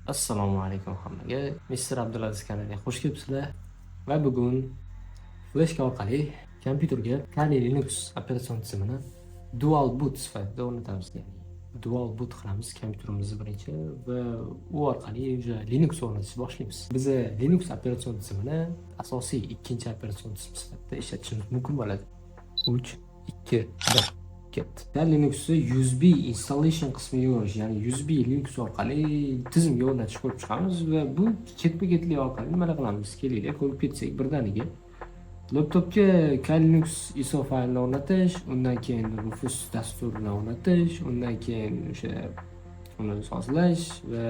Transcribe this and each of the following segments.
Assalomu alaykum hammaga. Mr. Abdulaziz kanaliga xush kelibsizlar. Va bugun fleshka orqali kompyuterga Kali Linux operatsion tizimini dual boot sifatida o'rnatamiz. Ya'ni dual boot qilamiz kompyuterimizni birinchi va u orqali o'sha Linux o'rnatishni boshlaymiz. Biz Linux operatsion tizimini asosiy ikkinchi operatsion tizim sifatida ishlatishimiz mumkin bo'ladi. 3 2 1 Kali Linux'ni USB installation qismiga yo'lish, ya'ni USB Linux orqali tizimga o'rnatish ko'rib chiqamiz va bu ketma-ketlik orqali nima qilamiz? Kelinglar ko'rib ketsak birdaniga. Laptopga Kali Linux ISO faylini o'rnatish, undan keyin Rufus dasturini o'rnatish, undan keyin o'sha uni sozlash va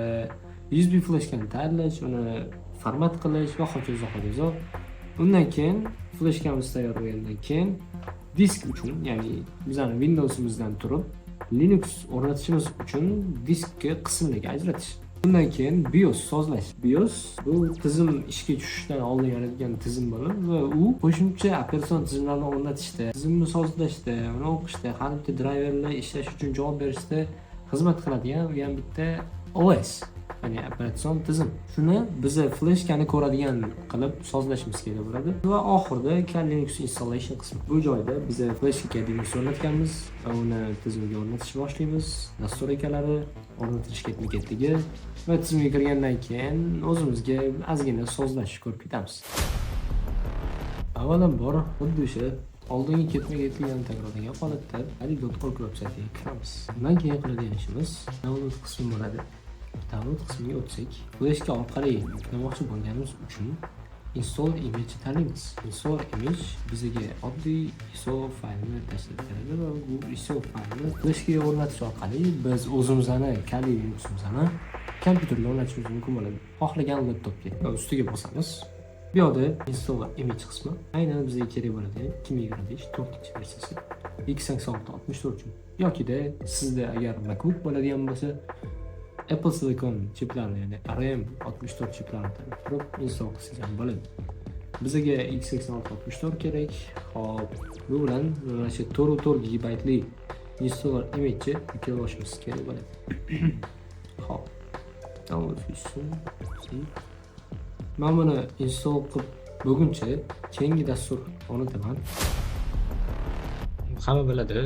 USB fleshkani tayyorlash, uni format qilish va hokazo. Undan keyin fleshkamiz tayyor bo'lgandan keyin disk uchun, ya'ni bizning Windows'imizdan turib Linux o'rnatishimiz uchun diskka qismlarga ajratish. Undan keyin BIOS sozlash. BIOS bu tizim ishga tushishdan oldin yaratgan tizim bo'lib va u qo'shimcha operatsion tizimlarni o'rnatishda, tizimni sozlashda, uni o'qishda, har bitta driverlar ishlash uchun javob berishda xizmat qiladigan bitta OS. Ya'ni operatsion tizim. Shuni biz fleshkani ko'radigan qilib sozlashimiz kerak bo'ladi va oxirida Kali Linux installation qismi. Bu joyda biz fleshka Kali Linux o'rnatganmiz va uni tizimga o'rnatishni boshlaymiz. Dastur ekalari o'rnatilish ketma-ketligi va tizimga kirgandan keyin o'zimizga ozgina sozlashni ko'rib ketamiz. Avvalambor xuddi o'sha oldingi ketma-ketlikni takrorlagan holatda ali.org saytiga kiramiz. Undan keyin qiladigan ishimiz download qismi bo'ladi. Download qismiga o'tsak, fleshka orqali yuklamoqchi bo'lganimiz uchun install image tanlaymiz. Install image bizga oddiy ISO faylini tashlab beradi va bu ISO faylni fleshkaga o'rnatish orqali biz o'zimizning Kali Linux'imizni kompyuterga o'rnatishimiz mumkin bo'ladi. Xohlagan laptopga ustiga bosamiz. Bu yerda install image qismi aynan bizga kerak bo'ladi. 2025 4-versiyasi x86-64 uchun. Yokida sizda agar MacBook bo'ladigan bo'lsa Apple Silicon chiplarni, ya'ni RAM 64 chiplarni tanlab turib install qilsangiz ham bo'ladi. Bizga x86-64 kerak. Xo'p, bu bilan mana shu 4 GB lik installer image yuklab olishimiz kerak bo'ladi. Xo'p, download qilishsin. Men buni install qilib bo'lguncha keyingi dastur o'rnataman. Hamma biladi,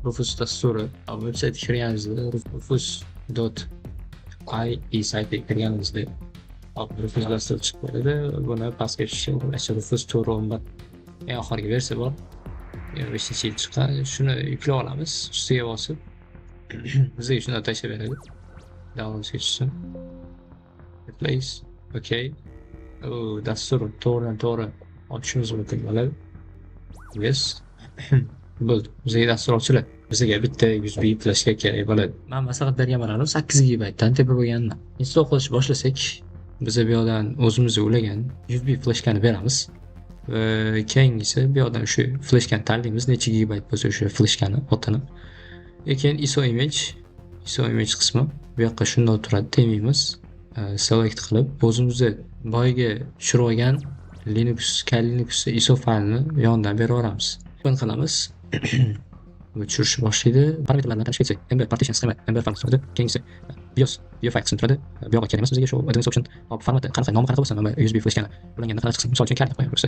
Rufus dasturi. Veb-saytga kirganingizda rufus.ie saytiga kirganingizda Rufus dasturi chiqib qoladi. Buni pastga tushishga Rufus 4.11 eng oxirgi versiya bor. 5-yil chiqqan. Shuni yuklab olamiz. Ustiga bosib bizga shuni tashlab beradi. Download qilishsin. Replace. Okay. Dastur to'g'ri ochishimiz mumkin bo'ladi. Yes. Bo'ldi. Bizga dastur ochiladi. Bizga bitta USB fleshka kerak bo'ladi. Men maslahat bergan bo'ladim 8 GB dan tepar bo'lganini. Install qilish boshlasak, biz bu yerdan o'zimiz ulagan USB fleshkani beramiz. Va keyingisi bu yerdan shu fleshkani tanlaymiz, necha gigabayt bo'lsa o'sha fleshkani otini. Keyin ISO image qismi bu yoqqa shunday turadi, temaymiz. Select qilib o'zimizga boyiga tushirib olgan Kali Linux ISO faylini yonidan berib yuboramiz. Buni qilamiz. Bu tushirish boshlaydi. Parametrlarni tanishib ketsak, MB partition schema, MB format turadi. Keyingisi BIOS file qismi turadi. Bu yoqqa kerak emas bizga shu advanced option. Formati qanaqa, nomi qanaqa bo'lsa, USB fleshkani ulangandan qanaqa chiqsin. Misol uchun Kali qo'yamiz.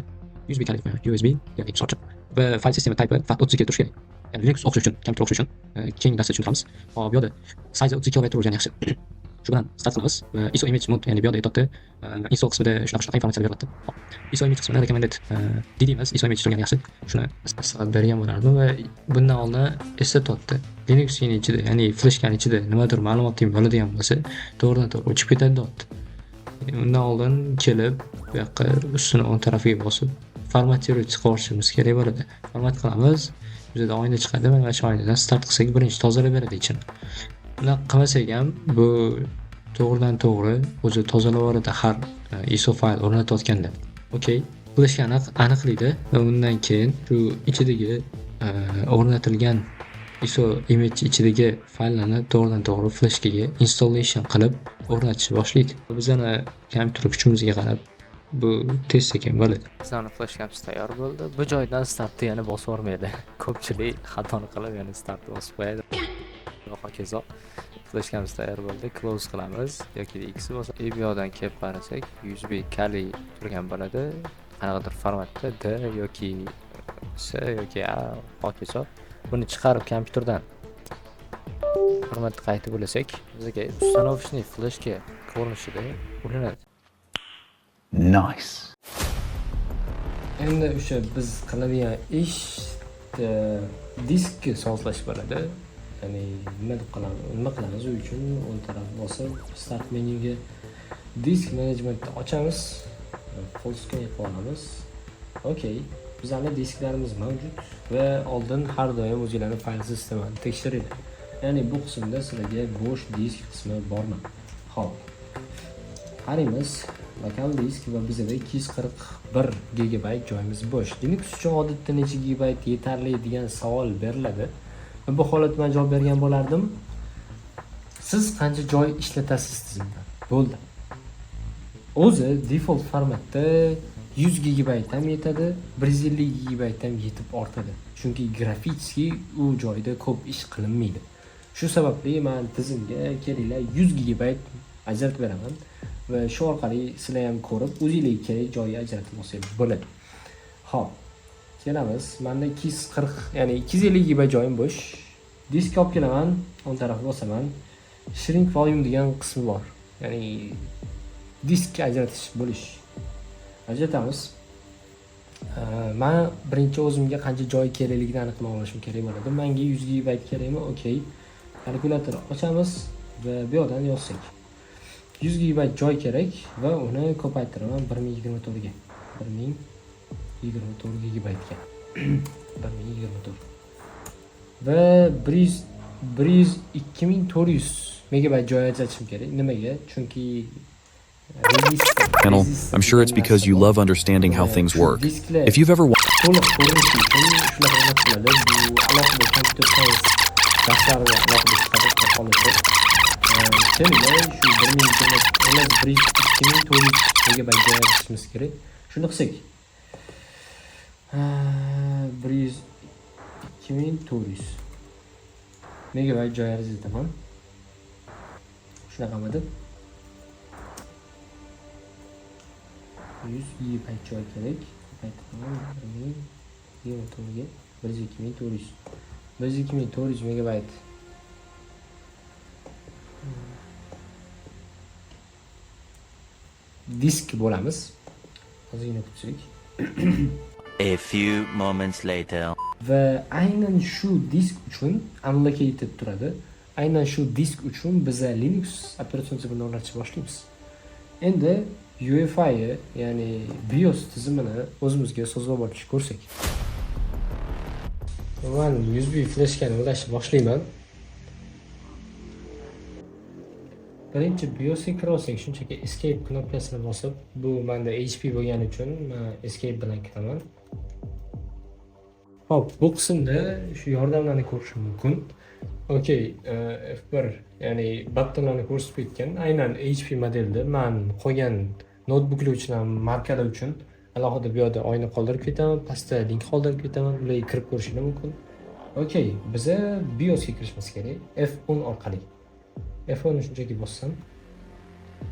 USB Kali qo'yamiz. USB yoki misol uchun. Va file system type FAT32 turishi kerak. Ya'ni Linux o'qish uchun, kompyuter o'qish uchun keng darsda tushuntiramiz. Hop, bu yerda size 32 KB bo'lgani yaxshi. Shu bilan start qilamiz va ISO image mode, ya'ni bu yerda aytadi, install qismida shunaqa informatsiyalar beriladi. ISO image qismida recommended dedimiz, ISO image turgani yaxshi. Shuni maslahat bergan bo'lardim va bundan oldin eslatdi. Linux ichida, ya'ni fleshkani ichida nimadir ma'lumotlar bo'ladigan bo'lsa, to'g'ridan-to'g'ri o'chib ketadi deyapti. Undan oldin kelib, bu yoqqa ustini o'ng tarafiga bosib, formatировать qilishimiz kerak bo'ladi. Format qilamiz. Bizda oyna chiqadi va mana shu oynadan start qilsak, birinchi tozalab beradi ichini. Buni qilmasak ham bu to'g'ridan-to'g'ri o'zi tozalab yuboradi har ISO fayl o'rnatayotganda. Okay, fleshkani aniqlaydi va undan keyin shu ichidagi o'rnatilgan ISO image ichidagi fayllarni to'g'ridan-to'g'ri fleshkaga installation qilib o'rnatishni boshlaydi. Bizning kompyuter kuchimizga qarab bu tez sekin bo'ladi. Bizning fleshkamiz tayyor bo'ldi. Bu joydan startni yana bosib yormaydi. Ko'pchilik xatoni qilib yana start bosib qo'yadi. Va hokazo. flashkamiz tayyor bo'ldi. Close qilamiz yoki X bo'lsa, bu yoqdan kelib qarasak, USB kali turgan bo'ladi. Qanaqadir formatda D yoki S yoki A hokazo. Buni chiqarib kompyuterdan formatni qaytib ulasak, bizga установочный flashka ko'rinishida ulanadi. Nice. Endi o'sha biz qiladigan ish diskga sozlash bo'ladi. Ya'ni nima qilamiz u uchun o'ng taraf bosib start menyuga disk managementni ochamiz. Full screen qilib olamiz. Okey. Bizning disklarimiz mavjud va oldin har doim o'zingizlarning fayl sistemini tekshiring. Ya'ni bu qismda sizlarga bo'sh disk qismi bormi? Xo'p. Qaraymiz. Lokal disk va bizda 241 GB joyimiz bo'sh. Linux uchun odatda necha gigabayt yetarli degan savol beriladi. Bu holatda men javob bergan bo'lardim. Siz qancha joy ishlatasiz tizimda? Bo'ldi. O'zi default formatda 100 GB ham yetadi, 150 GB ham yetib ortadi. Chunki grafiki u joyda ko'p ish qilinmaydi. Shu sababli men tizimga kerakli 100 GB ajratib beraman va shu orqali sizlar ham ko'rib, o'zingizga kerak joyga ajratib olsangiz bo'ladi. Xo'p. Kelamiz. Menda 240, ya'ni 250 GB joyim bo'sh. Disk olib kelaman, o'ng tarafga bosaman. Shrink volume degan qismi bor. Ya'ni diskka ajratish bo'lish. Ajratamiz. Men birinchi o'zimga qancha joy kerakligini aniqlab olishim kerak bo'ladi. Menga 100 GB kerakmi? Okey. Kalkulyator ochamiz va bu yerdan yozsak. 100 GB joy kerak va uni ko'paytiraman 1024 ga. 1024 GB ga. 1024. Va Breeze 2400 MB joy ajratishim kerak. Nimaga? Chunki Channel, I'm sure it's because you love understanding how things work. If you've ever to'liq ko'rinish uchun shunaqa qiladi. Bu alohida kompyuter science darslariga alohida chiqadi holatda. Kelinglar shu 2400 MB joy ajratishimiz kerak. Shuni qilsak. Breeze 2400 MB joy ajrataman. Shunaqamidi? 100 GB joy kerak. Ko'paytiraman 1024 ga 12400. 12400 MB. Disk bo'lamiz. Ozgina kutsak. A few moments later. Va aynan shu disk uchun allocated turadi. Aynan shu disk uchun biz Linux operatsion tizimini o'rnatishni boshlaymiz. Endi UEFI, ya'ni BIOS tizimini o'zimizga sozlab olishni ko'rsak. Men USB flashkani ulashni boshlayman. Birinchi BIOSga kirasak, shunchaki escape knopkasini bosib, bu menda HP bo'lgani uchun men escape bilan kiraman. Hop, bu qismda shu yordamlarni ko'rishim mumkin. Okey, F1, ya'ni buttonlarni ko'rsatib ketgan. Aynan HP modelda men qo'ygan notebooklar uchun ham markalar uchun alohida bu yerda oyna qoldirib ketaman, pastda link qoldirib ketaman, ularga kirib ko'rishingiz mumkin. Okey, biza BIOSga kirishimiz kerak F10 orqali. F10 ni shunchaki bossam,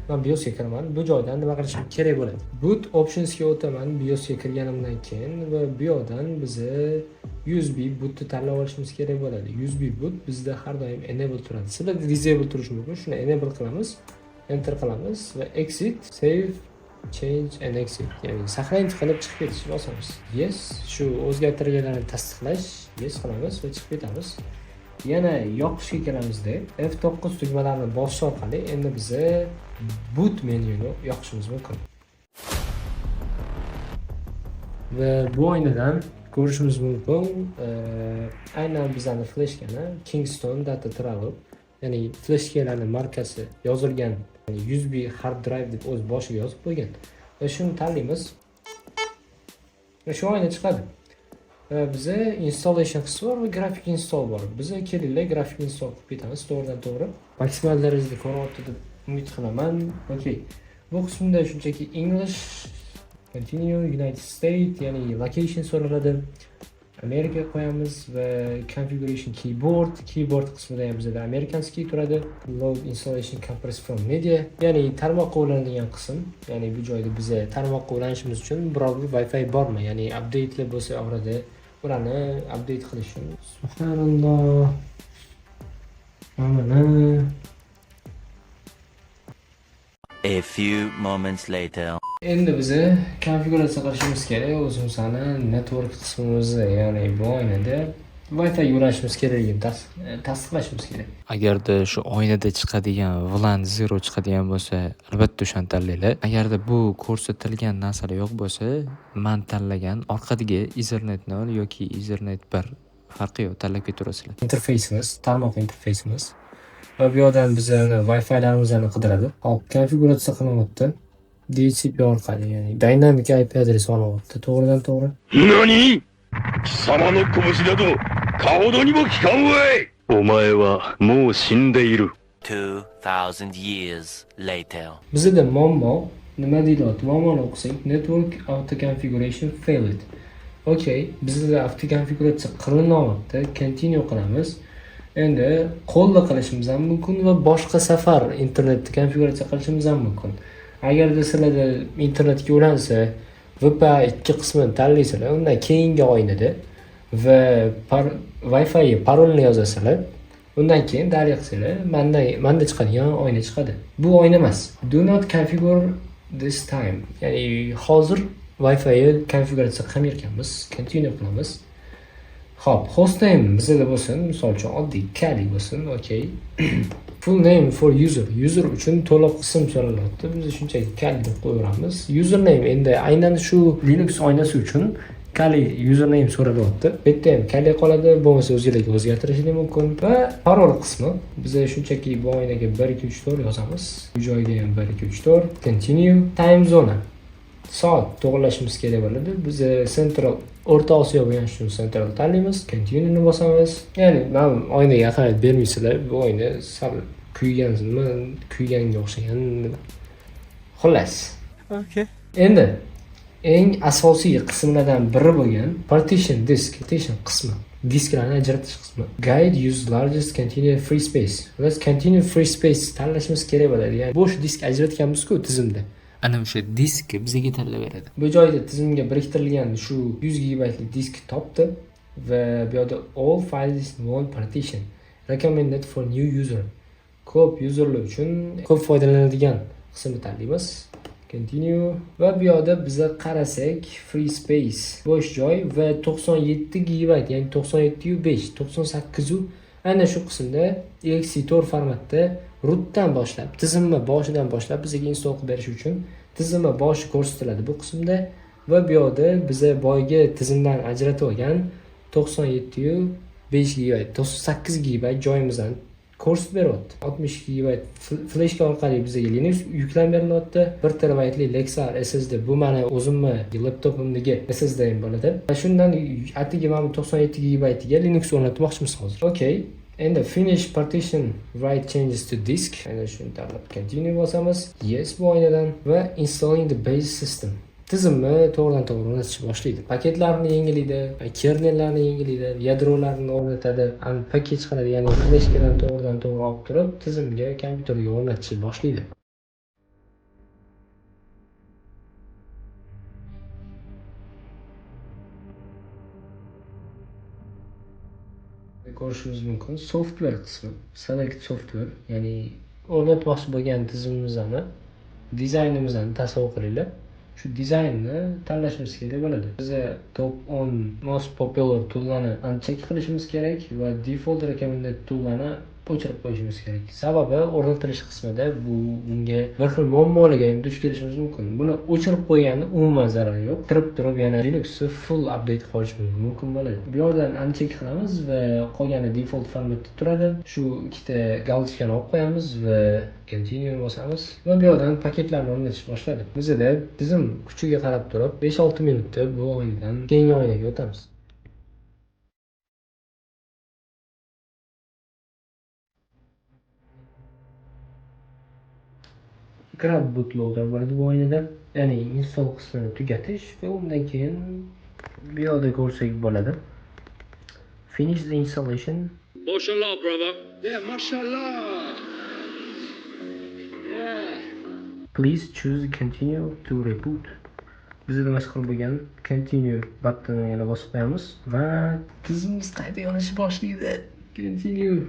men BIOSga kiraman. Bu joydan nima qilishim kerak bo'ladi? Boot optionsga o'taman BIOSga kirganimdan keyin va bu yerdan biza USB bootni tanlab olishimiz kerak bo'ladi. USB boot bizda har doim enable turadi. Sizlarda disable turishi mumkin. Shuni enable qilamiz, enter qilamiz va exit, save, change and exit. Ya'ni saqlanch qilib chiqib ketishni bosamiz. Yes, shu o'zgartirganlarni tasdiqlash, yes qilamiz va chiqib ketamiz. Yana yoqishga kiramizda F9 tugmalarini bosish orqali endi biza boot menyuni yoqishimiz mumkin. Va bu oynadan ko'rishimiz mumkin, aynan bizning flashkani Kingston Data Travel, ya'ni flashkalarning markasi yozilgan, ya'ni USB hard drive deb o'z boshiga yozib qo'ygan. Va shuni tanlaymiz. Va shu oyna chiqadi. Bize installation qismi bor va grafik install bor. Biza kelinglar grafik install qilib ketamiz to'g'ridan-to'g'ri. Maksimal darajada ko'ryapti deb umid qilaman. Okey. Bu qismda shunchaki English, continue, United States, ya'ni location so'raladi. Amerika qo'yamiz va configuration keyboard qismida ham bizda amerikanskiy turadi. Load installation compress from media, ya'ni tarmoqqa ulanadigan qism. Ya'ni bu joyda biza tarmoqqa ulanishimiz uchun biror bir Wi-Fi bormi? Ya'ni update'lar bo'lsa orada ularni update qilish uchun. Subhanalloh. Mana A few moments later. endi biza konfiguratsiya qilishimiz kerak o'zimizni network qismimizni, ya'ni bu oynada Wi-Fi ulashimiz kerakligini tasdiqlashimiz kerak. Agarda shu oynada chiqadigan VLAN 0 chiqadigan bo'lsa, albatta o'shani tanlanglar. Agarda bu ko'rsatilgan narsalar yo'q bo'lsa, men tanlagan orqadagi Ethernet 0 yoki Ethernet 1 farqi yo'q, tanlab ketaverasizlar. Interfeysimiz, tarmoq interfeysimiz. Va bu yerdan bizani Wi-Fi'larimizni qidiradi. Hop, konfiguratsiya qilinyapti. DHCP orqali, ya'ni Dynamic IP adresi olyapti. To'g'ridan to'g'ri. 何貴様の拳など顔どにも効かんわい。お前はもう死んでいる。2,000 years later. Bizda muammo nima deyilyapti? Muammoni o'qisak, network auto configuration failed. Okay, bizda auto konfiguratsiya qilinyapti. Continue qilamiz. Endi qo'lda qilishimiz ham mumkin va boshqa safar internetni konfiguratsiya qilishimiz ham mumkin. Agarda sizlarda internetga ulansa, VPA 2 qismini tanlaysizlar, undan keyingi oynada va Wi-Fi parolni yozasizlar, undan keyin dalil qilsanglar, menda chiqadigan oyna chiqadi. Bu oyna emas. Do not configure this time. Ya'ni hozir Wi-Fi konfiguratsiya qilmayotganmiz. Continue qilamiz. Hop, hostname bizda bo'lsin, misol uchun oddiy Kali bo'lsin, okay. Full name for user. User uchun to'liq ism so'ralyapti. Biz shunchaki Kali deb qo'yamiz. Username endi aynan shu Linux oynasi uchun Kali username so'ralyapti. Bu yerda ham Kali qoladi, bo'lmasa o'zingizlarga o'zgartirishingiz mumkin. Va parol qismi biz shunchaki bu oynaga 1 2 3 4 yozamiz. Bu joyga ham 1 2 3 4. Continue. Time zone. Soat to'g'rilashimiz kerak bo'ladi. Biz Central O'rta Osiyo bo'lgani uchun Central tanlaymiz. Continue ni bosamiz. Ya'ni men oynaga ahamiyat bermaysizlar. Bu oyna sal kuyganga o'xshagan. Xullas. Okay. Endi eng asosiy qismlardan biri bo'lgan partition qismi. Disklarni ajratish qismi. Guide use largest continuous free space. Biz continuous free space tanlashimiz kerak bo'ladi. Ya'ni bo'sh disk ajratganmiz-ku tizimda. Ana o'sha disk bizga tanlab beradi. Bu joyda tizimga biriktirilgan shu 100 GB lik disk topdi va bu yerda all files in one partition recommended for new user. Ko'p userlar uchun ko'p foydalanadigan qismni tanlaymiz. Continue va bu yerda biza qarasak free space bo'sh joy va 97 GB, ya'ni 97.5, 98 ana shu qismda ext4 formatda rootdan boshlab, tizimni boshidan boshlab bizga install qilib berish uchun tizimni boshi ko'rsatiladi bu qismda va bu yerda biza boyga tizimdan ajratib olgan 97.5 GB, 98 GB joyimizdan ko'rsatib beryapti. 62 GB flashka orqali bizga Linux yuklanib berilyapti. 1 terabaytli Lexar SSD, bu meni o'zimni laptopimdagi SSD ham bo'ladi. Va shundan atigi mana 97 GB ga Linux o'rnatmoqchimiz hozir. Okay. And the finish partition write changes to disk. Ana shuni tanlab continue bosamiz. Yes bu oynadan va installing the base system. Tizimni to'g'ridan to'g'ri o'rnatishni boshlaydi. Paketlarni yangilaydi, kernellarni yangilaydi, yadrolarni o'rnatadi, paket chiqaradi, ya'ni flashkadan to'g'ridan to'g'ri olib turib, tizimga, kompyuterga o'rnatishni boshlaydi. Ko'rishingiz mumkin. Software qismi, select software, ya'ni o'rnatmoqchi bo'lgan tizimimizni, dizaynimizni tasavvur qilinglar. Shu dizaynni tanlashimiz kerak bo'ladi. Biz top 10 most popular tool'larni uncheck qilishimiz kerak va default recommended tool'larni o'chirib qo'yishimiz kerak. Sababi o'rnatilish qismida bu unga bir xil muammolarga ham duch kelishimiz mumkin. Buni o'chirib qo'yganda umuman zarari yo'q. Kirib turib yana Linuxni full update qilishimiz mumkin bo'ladi. Bu yerdan uncheck qilamiz va qolgani default formatda turadi. Shu ikkita galchkani olib qo'yamiz va continue bosamiz va bu yerdan paketlarni o'rnatish boshladi. Bizda tizim kuchiga qarab turib 5-6 minutda bu oynadan keyingi oynaga o'tamiz. Grab bootloader bo'ladi bu oynada. Ya'ni install qismini tugatish va undan keyin bu yerda ko'rsak bo'ladi. Finish the installation. MashaAllah, brother. Yeah, mashallah. Please choose continue to reboot. Bizda mashg'ul bo'lgan continue buttonini yana bosib qo'yamiz va tizimimiz qayta yonishni boshlaydi. Continue.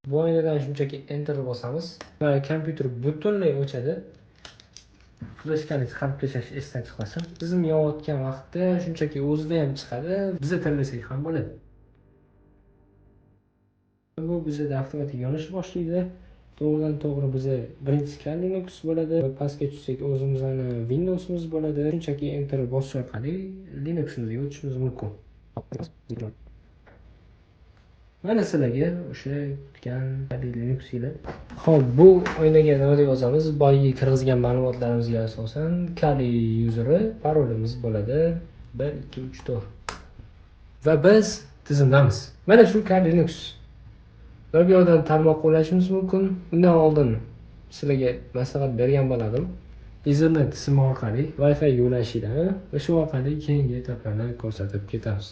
Bu oynadan shunchaki enter bosamiz va kompyuter butunlay o'chadi. Flashkani chiqarib tashlash esdan chiqmasin. Tizim yonayotgan vaqtda shunchaki o'zida ham chiqadi. Biza tanlasak ham bo'ladi. Bu bizda avtomatik yonishni boshlaydi. To'g'ridan to'g'ri biza birinchi Kali Linux bo'ladi. Pastga tushsak o'zimizning Windows'imiz bo'ladi. Shunchaki enter bosish orqali Linux'imizga o'tishimiz mumkin. Mana sizlarga o'sha kutgan Kali Linux ila. Xo'p, bu oynaga nima deb yozamiz? Boyagi kirgizgan ma'lumotlarimizga asosan Kali useri parolimiz bo'ladi 1 2 3 4. Va biz tizimdamiz. Mana shu Kali Linux. Bir yo'ldan tarmoq ulashimiz mumkin. Undan oldin sizlarga maslahat bergan bo'ladim. Ethernet tizimi orqali Wi-Fi ulashida va shu orqali keyingi etaplarni ko'rsatib ketamiz.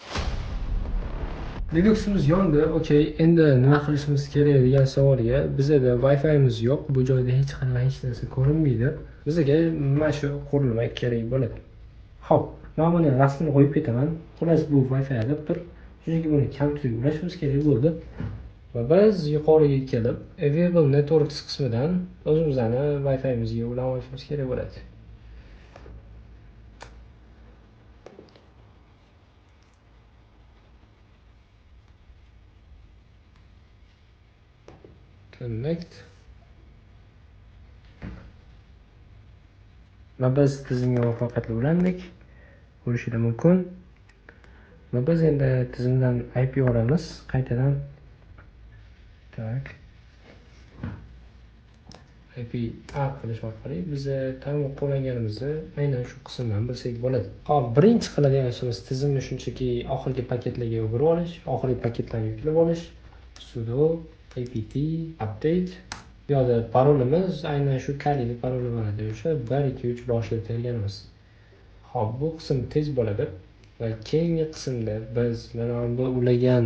Linux'imiz yondi. Okey, endi nima qilishimiz kerak degan savolga, bizda Wi-Fi'miz yo'q. Bu joyda hech qanday hech narsa ko'rinmaydi. Bizga mana shu qurilma kerak bo'ladi. Xo'p, men buni rasmini qo'yib ketaman. Xullas bu Wi-Fi adapter. Chunki buni kompyuterga ulashimiz kerak bo'ldi. Va biz yuqoriga kelib, Available Networks qismidan o'zimizning Wi-Fi'mizga ulab olishimiz kerak bo'ladi. Connect. Va biz tizimga muvaffaqiyatli ulandik. Ko'rishingiz mumkin. Va biz endi tizimdan IP olamiz qaytadan. Tak. IP qilish orqali biz tarmoq qo'llanganimizni aynan shu qismdan bilsak bo'ladi. Hop, birinchi qiladigan ishimiz tizimni shunchaki oxirgi paketlarga o'girib olish, oxirgi paketlarni yuklab olish. Sudo apt update. Bu yerda parolimiz aynan shu kalili paroli bo'ladi. O'sha 1 2 3 boshida terganmiz. Hop, bu qism tez bo'ladi va keyingi qismda biz mana bu ulagan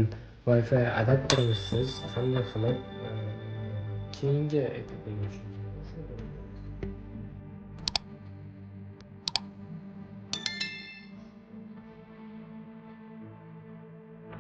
Wi-Fi adapterimizsiz qanday qilib keyingi etapga o'tishimiz mumkin.